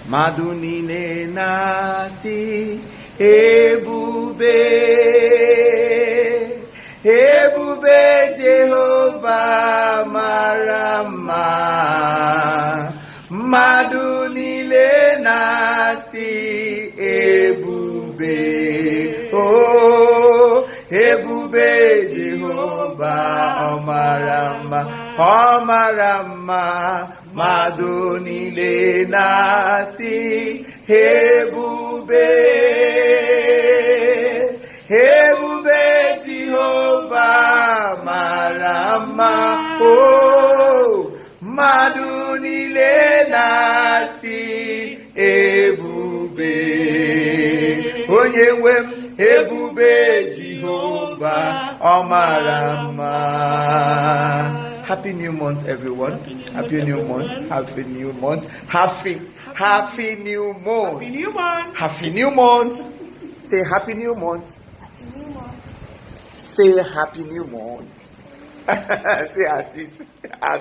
mmadụ niile na-asị ebube, ebube Jehova mara mma. Mmadụ niile na-asị ebube, oh, ebube Jehova ọ mara mma, ọ mara mma. Mmadụ niile na-asị ebube, ebube Jehova mara mma, oh, mmadụ niile na-asị ebube. Onye nwe m, ebube Jehova ọ mara mma. Happy new month, everyone. Happy new month. Happy new month. Happy new month. Happy new month. Happy new month. Say happy new month. Happy new month. Say happy new month. Say at it.